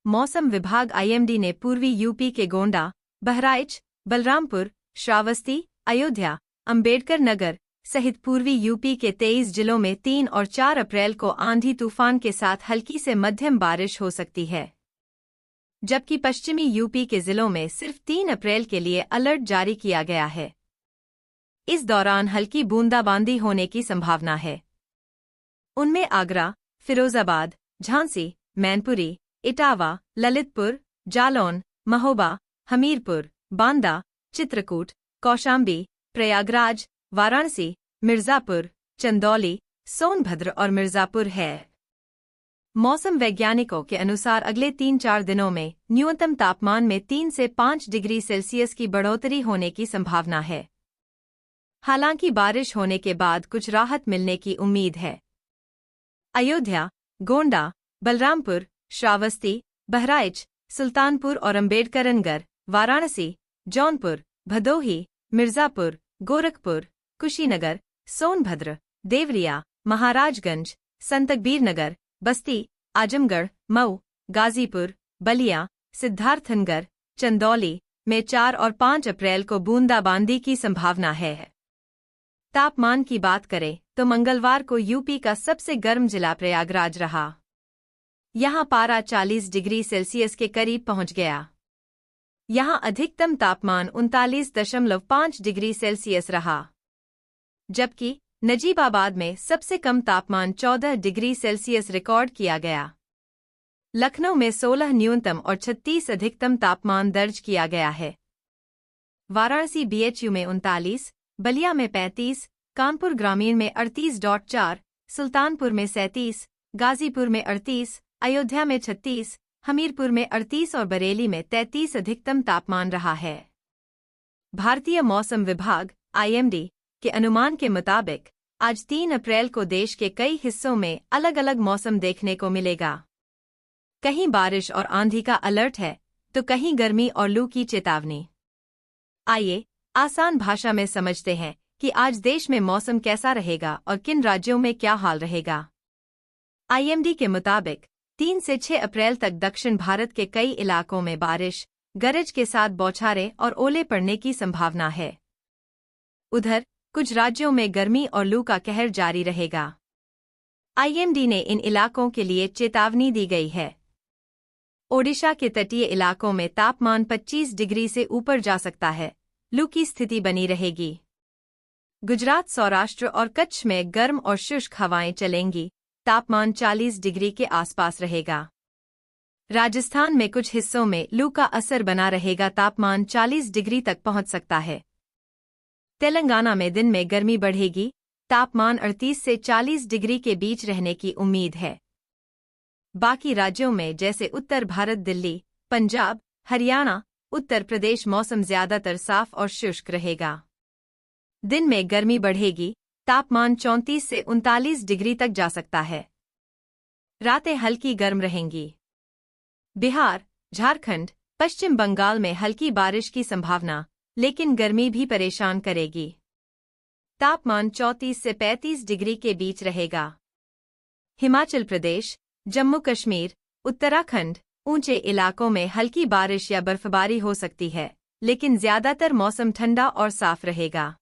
मौसम विभाग आईएमडी ने पूर्वी यूपी के गोंडा, बहराइच, बलरामपुर, श्रावस्ती, अयोध्या, अंबेडकर नगर सहित पूर्वी यूपी के 23 जिलों में 3 और 4 अप्रैल को आंधी तूफान के साथ हल्की से मध्यम बारिश हो सकती है, जबकि पश्चिमी यूपी के जिलों में सिर्फ 3 अप्रैल के लिए अलर्ट जारी किया गया है। इस दौरान हल्की बूंदाबांदी होने की संभावना है। उनमें आगरा, फिरोजाबाद, झांसी, मैनपुरी, इटावा, ललितपुर, जालौन, महोबा, हमीरपुर, बांदा, चित्रकूट, कौशाम्बी, प्रयागराज, वाराणसी, मिर्जापुर, चंदौली, सोनभद्र और मिर्जापुर है। मौसम वैज्ञानिकों के अनुसार अगले 3-4 दिनों में न्यूनतम तापमान में 3 से 5 डिग्री सेल्सियस की बढ़ोतरी होने की संभावना है। हालांकि बारिश होने के बाद कुछ राहत मिलने की उम्मीद है। अयोध्या, गोंडा, बलरामपुर, श्रावस्ती, बहराइच, सुल्तानपुर और अंबेडकरनगर, वाराणसी, जौनपुर, भदोही, मिर्जापुर, गोरखपुर, कुशीनगर, सोनभद्र, देवरिया, महाराजगंज, संतकबीरनगर, बस्ती, आजमगढ़, मऊ, गाजीपुर, बलिया, सिद्धार्थनगर, चंदौली में 4 और 5 अप्रैल को बूंदाबांदी की संभावना है। तापमान की बात करें तो मंगलवार को यूपी का सबसे गर्म जिला प्रयागराज रहा। यहां पारा 40 डिग्री सेल्सियस के करीब पहुंच गया। यहां अधिकतम तापमान 39.5 डिग्री सेल्सियस रहा, जबकि नजीबाबाद में सबसे कम तापमान 14 डिग्री सेल्सियस रिकॉर्ड किया गया। लखनऊ में 16 न्यूनतम और 36 अधिकतम तापमान दर्ज किया गया है। वाराणसी बीएचयू में 39, बलिया में 35, कानपुर ग्रामीण में 38.4, सुल्तानपुर में 37, गाजीपुर में 38, अयोध्या में 36, हमीरपुर में 38 और बरेली में 33 अधिकतम तापमान रहा है। भारतीय मौसम विभाग आईएमडी के अनुमान के मुताबिक आज 3 अप्रैल को देश के कई हिस्सों में अलग अलग मौसम देखने को मिलेगा। कहीं बारिश और आंधी का अलर्ट है तो कहीं गर्मी और लू की चेतावनी। आइए आसान भाषा में समझते हैं कि आज देश में मौसम कैसा रहेगा और किन राज्यों में क्या हाल रहेगा। आईएमडी के मुताबिक 3 से 6 अप्रैल तक दक्षिण भारत के कई इलाकों में बारिश, गरज के साथ बौछारें और ओले पड़ने की संभावना है। उधर कुछ राज्यों में गर्मी और लू का कहर जारी रहेगा। आईएमडी ने इन इलाकों के लिए चेतावनी दी गई है। ओडिशा के तटीय इलाकों में तापमान 25 डिग्री से ऊपर जा सकता है, लू की स्थिति बनी रहेगी। गुजरात, सौराष्ट्र और कच्छ में गर्म और शुष्क हवाएं चलेंगी, तापमान 40 डिग्री के आसपास रहेगा। राजस्थान में कुछ हिस्सों में लू का असर बना रहेगा, तापमान 40 डिग्री तक पहुंच सकता है। तेलंगाना में दिन में गर्मी बढ़ेगी, तापमान 38 से 40 डिग्री के बीच रहने की उम्मीद है। बाकी राज्यों में जैसे उत्तर भारत, दिल्ली, पंजाब, हरियाणा, उत्तर प्रदेश मौसम ज्यादातर साफ और शुष्क रहेगा। दिन में गर्मी बढ़ेगी, तापमान 34 से 39 डिग्री तक जा सकता है। रातें हल्की गर्म रहेंगी। बिहार, झारखंड, पश्चिम बंगाल में हल्की बारिश की संभावना, लेकिन गर्मी भी परेशान करेगी। तापमान 34 से 35 डिग्री के बीच रहेगा। हिमाचल प्रदेश, जम्मू कश्मीर, उत्तराखंड, ऊंचे इलाकों में हल्की बारिश या बर्फबारी हो सकती है, लेकिन ज्यादातर मौसम ठंडा और साफ रहेगा।